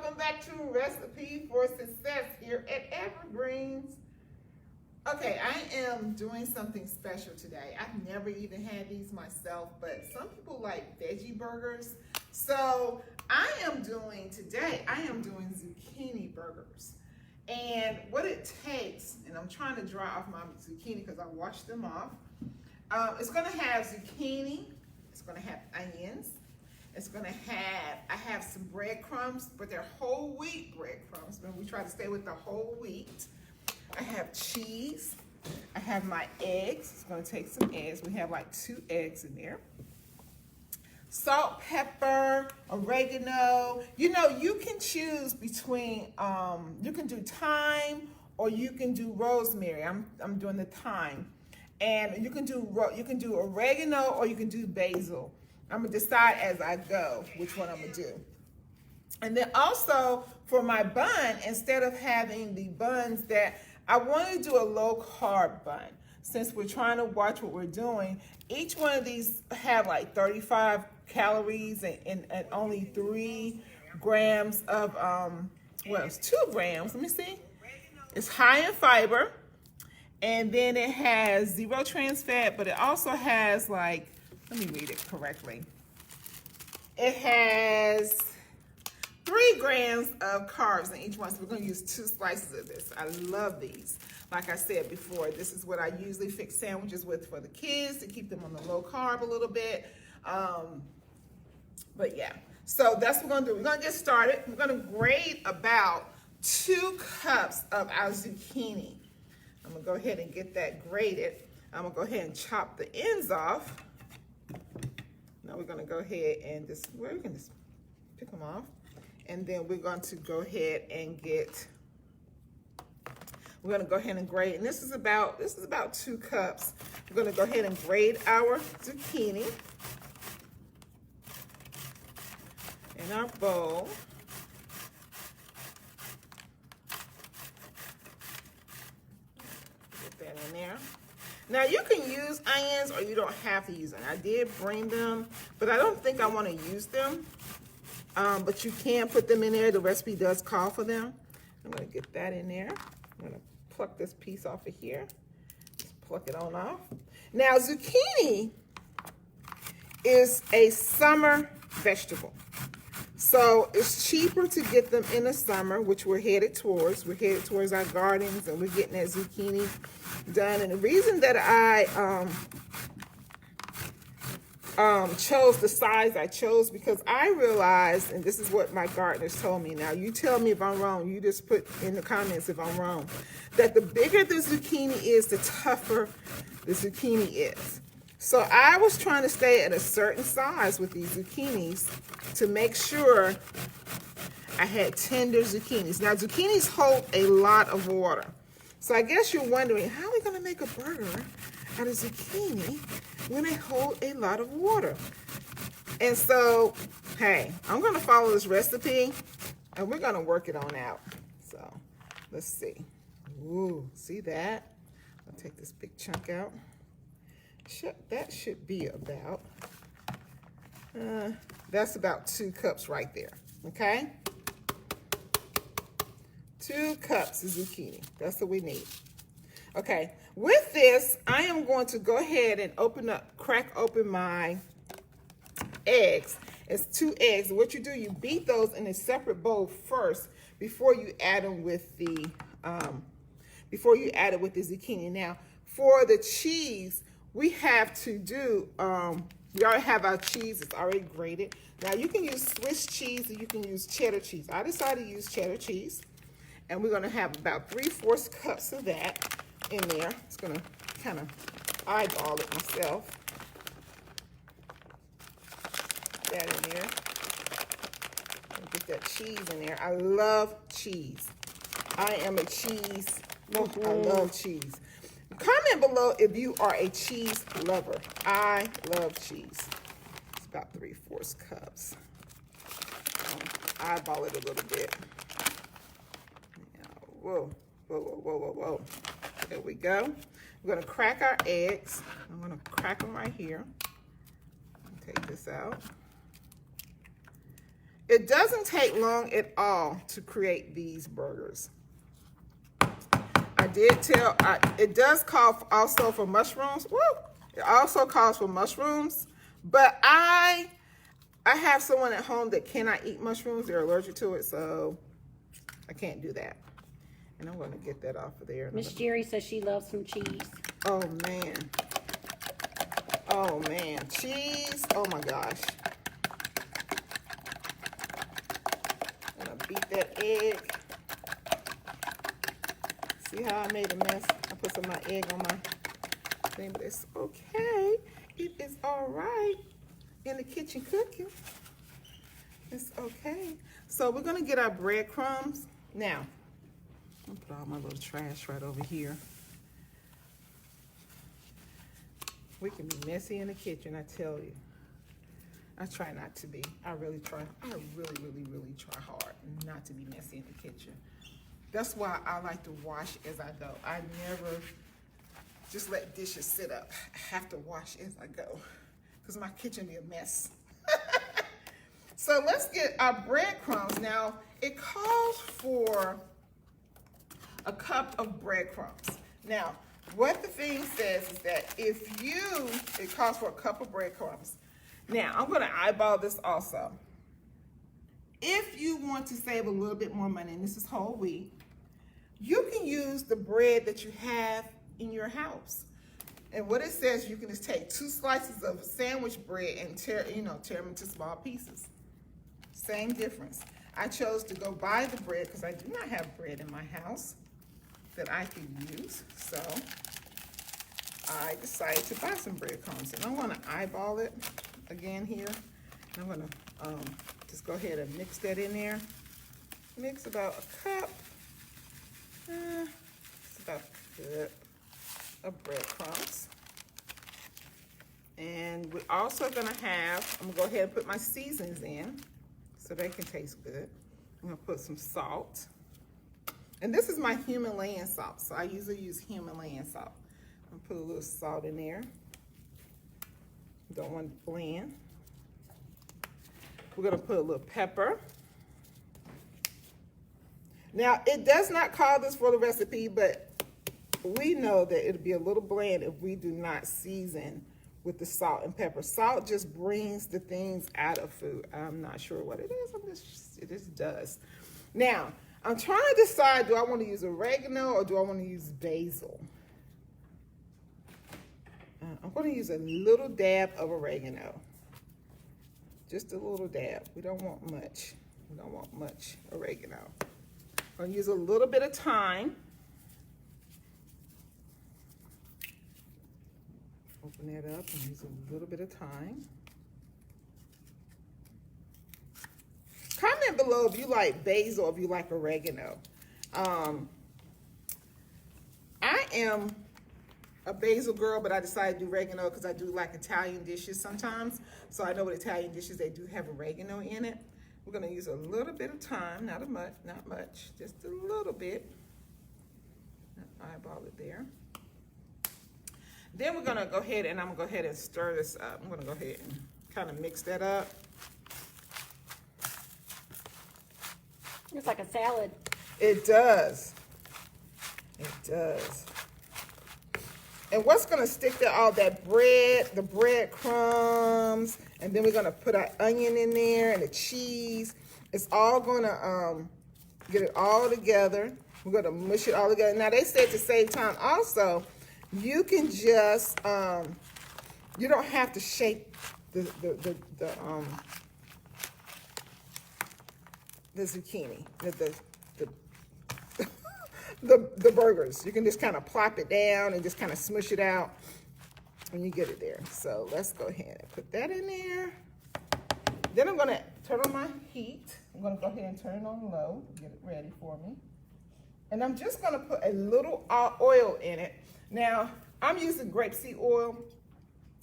welcome back to Recipe for Success here at Evergreens. Okay, I am doing something special today. I've never even had these myself, but some people like veggie burgers. So I am doing zucchini burgers. And what it takes, and I'm trying to dry off my zucchini because I washed them off. It's gonna have zucchini, it's gonna have onions, it's gonna have, I have some breadcrumbs, but they're whole wheat breadcrumbs, but we try to stay with the whole wheat. I have cheese, I have my eggs, it's gonna take some eggs, we have like 2 eggs in there. Salt, pepper, oregano. You know, you can choose between, you can do thyme or you can do rosemary. I'm doing the thyme. And you can do oregano or you can do basil. I'm gonna decide as I go which one I'm gonna do. And then also for my bun, instead of having the buns that, I want to do a low carb bun. Since we're trying to watch what we're doing, each one of these have like 35 calories and only 3 grams of, well, it's 2 grams, let me see. It's high in fiber, and then it has 0 trans fat, but it also has like, let me read it correctly. It has 3 grams of carbs in each one, so we're gonna use 2 slices of this. I love these. Like I said before, this is what I usually fix sandwiches with for the kids to keep them on the low carb a little bit. But yeah, so that's what we're gonna do. We're gonna get started. We're gonna grate about 2 cups of our zucchini. I'm gonna go ahead and get that grated. I'm gonna go ahead and chop the ends off. Now we're gonna go ahead and just, well, we can just pick them off. And then we're going to go ahead and we're gonna go ahead and grate. And this is about 2 cups. We're gonna go ahead and grate our zucchini in our bowl. Get that in there. Now you can use onions or you don't have to use them. I did bring them, but I don't think I want to use them. But you can put them in there. The recipe does call for them. I'm gonna get that in there. I'm gonna pluck this piece off of here. Just pluck it on off. Now zucchini is a summer vegetable. So it's cheaper to get them in the summer, which we're headed towards. We're headed towards our gardens and we're getting that zucchini done. And the reason that I chose the size I chose, because I realized, and this is what my gardeners told me. Now you tell me if I'm wrong, you just put in the comments if I'm wrong, that the bigger the zucchini is, the tougher the zucchini is. So I was trying to stay at a certain size with these zucchinis to make sure I had tender zucchinis. Now zucchinis hold a lot of water. So I guess you're wondering, how are we gonna make a burger out of zucchini when they hold a lot of water? And so, hey, I'm gonna follow this recipe and we're gonna work it on out. So let's see. Ooh, see that? I'll take this big chunk out. That should be about, that's about 2 cups right there, okay? 2 cups of zucchini, that's what we need. Okay, with this, I am going to go ahead and crack open my eggs. It's 2 eggs. What you do, you beat those in a separate bowl first before you add them with the zucchini. Now, for the cheese, we have to do, we already have our cheese, it's already grated. Now you can use Swiss cheese or you can use cheddar cheese. I decided to use cheddar cheese. And we're gonna have about 3/4 cups of that in there. It's gonna kind of eyeball it myself. Put that in there. And get that cheese in there. I love cheese. I am a cheese, I love cheese. Comment below if you are a cheese lover. I love cheese. It's about 3/4 cups. Eyeball it a little bit. Whoa, whoa, whoa, whoa, whoa, whoa. There we go. We're gonna crack our eggs. I'm gonna crack them right here. Take this out. it doesn't take long at all to create these burgers. I did tell, it does call also for mushrooms. Woo! It also calls for mushrooms, but I have someone at home that cannot eat mushrooms. They're allergic to it, so I can't do that. And I'm gonna get that off of there. Miss Jerry says she loves some cheese. Oh man. Oh man, cheese, oh my gosh. I'm gonna beat that egg. See how I made a mess? I put some of my egg on my thing, but it's okay. It is all right in the kitchen cooking. It's okay. So we're gonna get our breadcrumbs. Now, I'm gonna put all my little trash right over here. We can be messy in the kitchen, I tell you. I try not to be. I really try. I really try hard not to be messy in the kitchen. That's why I like to wash as I go. I never just let dishes sit up. I have to wash as I go because my kitchen be a mess. So let's get our breadcrumbs. Now, it calls for a cup of breadcrumbs. Now, what the thing says is that it calls for a cup of breadcrumbs. Now, I'm gonna eyeball this also. If you want to save a little bit more money, and this is whole wheat, you can use the bread that you have in your house. And what it says, you can just take 2 slices of sandwich bread and tear them into small pieces. Same difference. I chose to go buy the bread because I do not have bread in my house that I can use. So I decided to buy some breadcrumbs. And I'm gonna eyeball it again here. And I'm gonna just go ahead and mix that in there. Mix about a cup. It's about a cup of breadcrumbs. And we're also gonna have, I'm gonna go ahead and put my seasonings in so they can taste good. I'm gonna put some salt. And this is my Himalayan salt, so I usually use Himalayan salt. I'm gonna put a little salt in there. Don't want to blend. We're gonna put a little pepper. Now, it does not call this for the recipe, but we know that it'll be a little bland if we do not season with the salt and pepper. Salt just brings the things out of food. I'm not sure what it is. It just does. Now, I'm trying to decide, do I want to use oregano or do I want to use basil? I'm going to use a little dab of oregano. Just a little dab. We don't want much. We don't want much oregano. I'm going to use a little bit of thyme. Open that up and use a little bit of thyme. Comment below if you like basil or if you like oregano. I am a basil girl, but I decided to do oregano because I do like Italian dishes sometimes. So I know with Italian dishes, they do have oregano in it. We're gonna use a little bit of thyme, not much, just a little bit. Eyeball it there. Then we're gonna go ahead and I'm gonna go ahead and stir this up. I'm gonna go ahead and kind of mix that up. It's like a salad. It does. It does. And what's gonna stick to all that bread, the breadcrumbs, and then we're gonna put our onion in there and the cheese. It's all gonna get it all together. We're gonna mush it all together. Now they said to save time also, you can just you don't have to shape the zucchini, the burgers. You can just kind of plop it down and just kind of smush it out when you get it there. So let's go ahead and put that in there. Then I'm gonna turn on my heat. I'm gonna go ahead and turn it on low, get it ready for me. And I'm just gonna put a little oil in it. Now, I'm using grapeseed oil.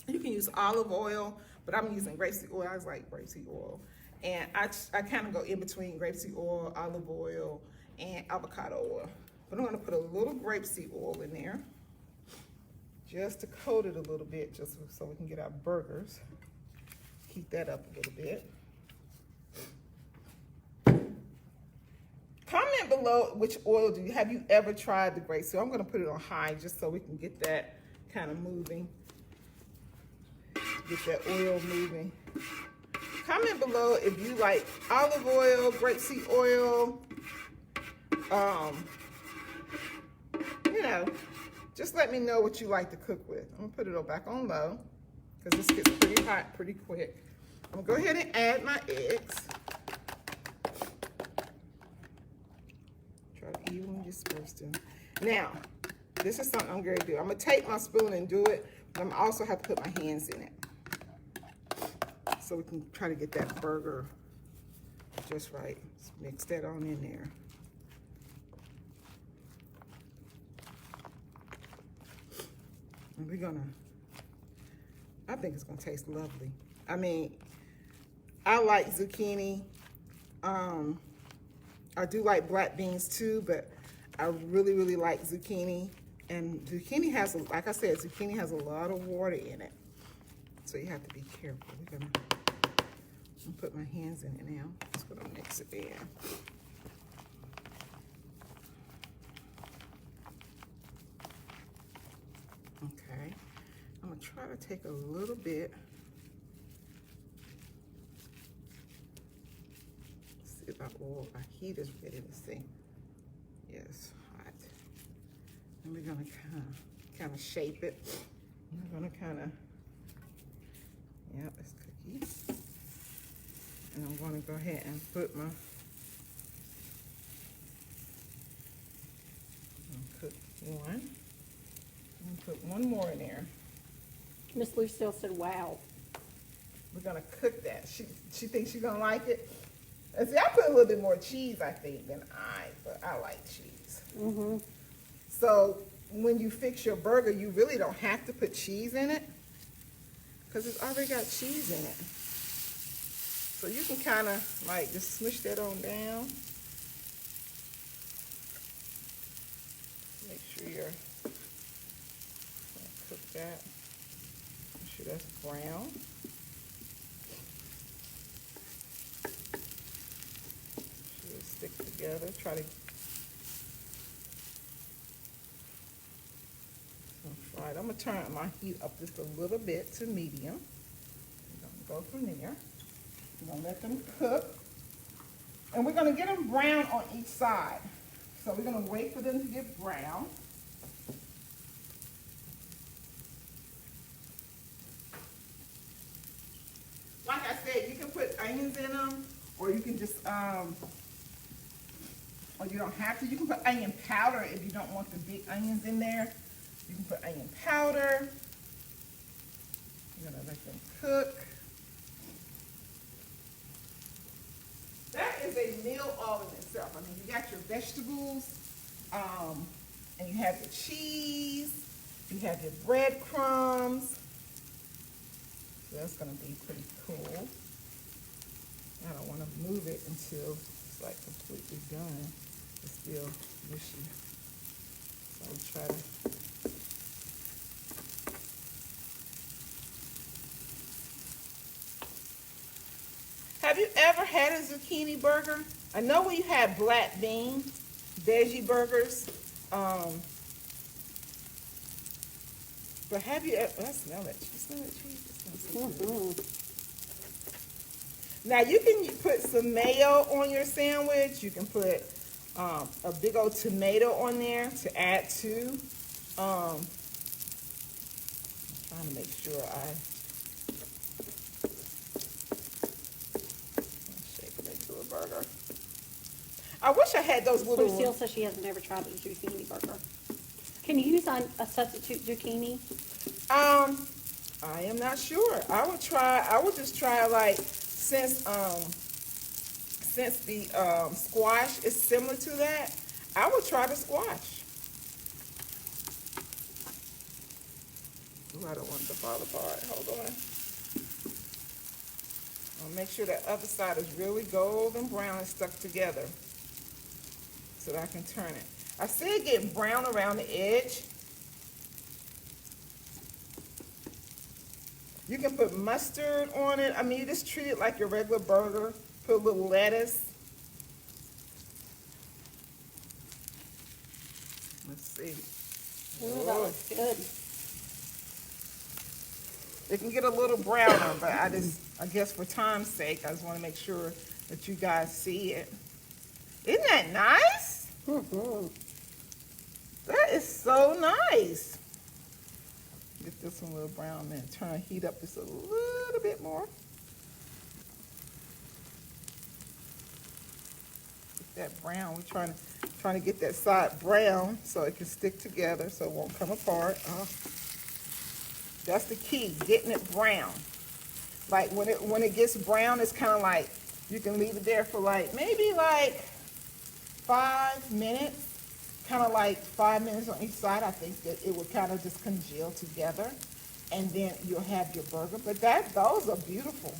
You can use olive oil, but I'm using grapeseed oil. I just like grapeseed oil. And I kind of go in between grapeseed oil, olive oil, and avocado oil. But I'm gonna put a little grapeseed oil in there just to coat it a little bit, just so we can get our burgers. Heat that up a little bit. below which oil have you ever tried the grapeseed. I'm gonna put it on high just so we can get that kind of moving. Get that oil moving. Comment below if you like olive oil, grapeseed oil. You know, just let me know what you like to cook with. I'm gonna put it back on low because this gets pretty hot pretty quick. I'm gonna go ahead and add my eggs. Try to evenly disperse them. Now, this is something I'm going to do. I'm gonna take my spoon and do it, but I'm also have to put my hands in it. So we can try to get that burger just right. Let's mix that on in there. And we're gonna, I think it's gonna taste lovely. I mean, I like zucchini. I do like black beans too, but I really, really like zucchini. And zucchini has, like I said, zucchini has a lot of water in it. So you have to be careful. I'm gonna put my hands in it now. Just gonna mix it in. Okay, I'm gonna try to take a little bit. See if my heat is ready to see. Yes, hot. And we're gonna kind of shape it. We're gonna kind of, yep, it's cookie. And I'm gonna go ahead and put my, cook one. I'm gonna put one more in there. Miss Lucille said, wow. We're gonna cook that. She thinks she's gonna like it. And see, I put a little bit more cheese, I think, but I like cheese. Mm-hmm. So when you fix your burger, you really don't have to put cheese in it because it's already got cheese in it. So you can kind of like just smush that on down. Make sure you're cook that. Make sure that's brown. Should stick together. Try to. Right, I'm gonna turn my heat up just a little bit to medium. We're gonna go from there. We're gonna let them cook. And we're gonna get them brown on each side. So we're gonna wait for them to get brown. Like I said, you can put onions in them, or you can just, or you don't have to. You can put onion powder if you don't want the big onions in there. You can put onion powder. You're gonna let them cook. That is a meal all in itself. I mean, you got your vegetables, and you have your cheese, you have your breadcrumbs. So that's gonna be pretty cool. I don't wanna move it until it's like completely done. It's still mushy. So I'll try to. Have you ever had a zucchini burger? I know we had black bean veggie burgers, but have you ever, I smell it. You smell it, cheese? It smells so good. Now you can put some mayo on your sandwich. You can put a big old tomato on there to add to. I'm trying to make sure I burger. I wish I had those little. Lucille says she hasn't ever tried the zucchini burger. Can you use a substitute zucchini? I am not sure. I would just try like since the squash is similar to that, I would try the squash. Ooh, I don't want it to fall apart. Hold on. I'll make sure that other side is really golden brown and stuck together so that I can turn it. I see it getting brown around the edge. You can put mustard on it. I mean, you just treat it like your regular burger. Put a little lettuce. Let's see. Ooh, that looks good. It can get a little browner, but I guess for time's sake, I just want to make sure that you guys see it. Isn't that nice? Mm-hmm. That is so nice. Get this one a little brown, then turn heat up just a little bit more. Get that brown. We're trying to get that side brown so it can stick together, so it won't come apart. That's the key, getting it brown. Like when it gets brown, it's kind of like you can leave it there for like maybe like 5 minutes. Kind of like 5 minutes on each side. I think that it would kind of just congeal together, and then you'll have your burger. But those are beautiful.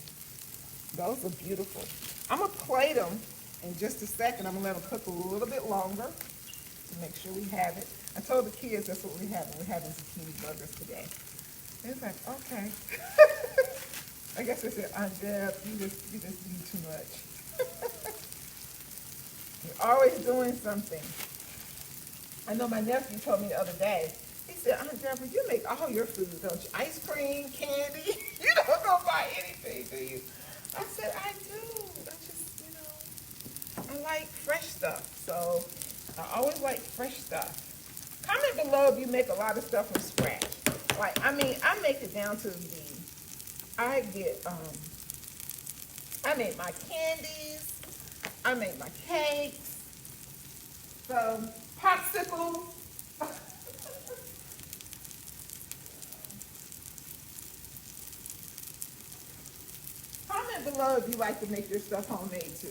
Those are beautiful. I'm gonna plate them in just a second. I'm gonna let them cook a little bit longer to make sure we have it. I told the kids that's what we have. We're having zucchini burgers today. It's like, okay. I guess they said, Aunt Deb, you just do too much. You're always doing something. I know my nephew told me the other day, he said, Aunt Deborah, you make all your food, don't you? Ice cream, candy, you don't go buy anything, do you? I said, I do. I just, I like fresh stuff. So I always like fresh stuff. Comment below if you make a lot of stuff from scratch. Like, I make it down to I make my candies, I make my cakes, so popsicles. Comment below if you like to make your stuff homemade too.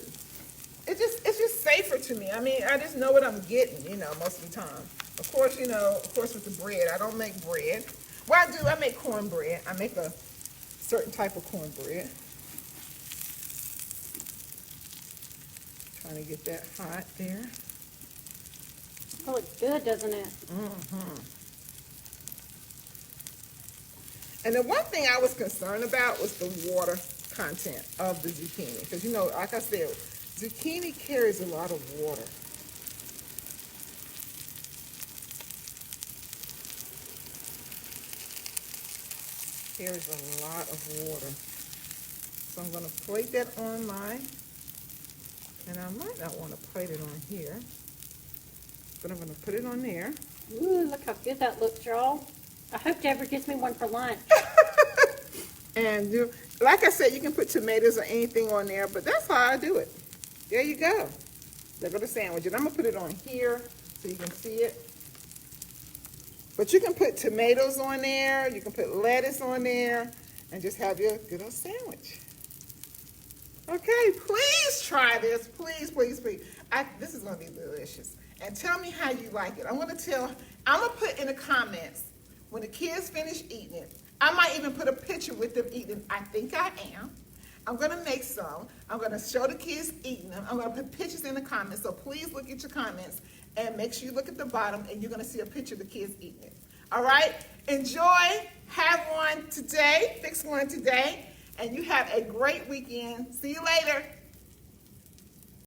It's just safer to me. I just know what I'm getting, most of the time. Of course, with the bread, I don't make bread. Well, I do. I make cornbread. I make a certain type of cornbread. Trying to get that hot there. It looks good, doesn't it? Mm-hmm. And the one thing I was concerned about was the water content of the zucchini. Because, like I said, zucchini carries a lot of water. Carries a lot of water. So I'm going to plate that on and I might not want to plate it on here, but I'm going to put it on there. Ooh, look how good that looks, y'all. I hope Deborah gives me one for lunch. And like I said, you can put tomatoes or anything on there, but that's how I do it. There you go. There go the sandwich. And I'm going to put it on here so you can see it. But you can put tomatoes on there, you can put lettuce on there, and just have your good old sandwich. Okay, please try this. Please, please, please. This is going to be delicious. And tell me how you like it. I'm going to put in the comments when the kids finish eating it. I might even put a picture with them eating. I think I am. I'm going to make some. I'm going to show the kids eating them. I'm going to put pictures in the comments. So please look at your comments and make sure you look at the bottom and you're going to see a picture of the kids eating it. All right? Enjoy. Have one today. Fix one today. And you have a great weekend. See you later.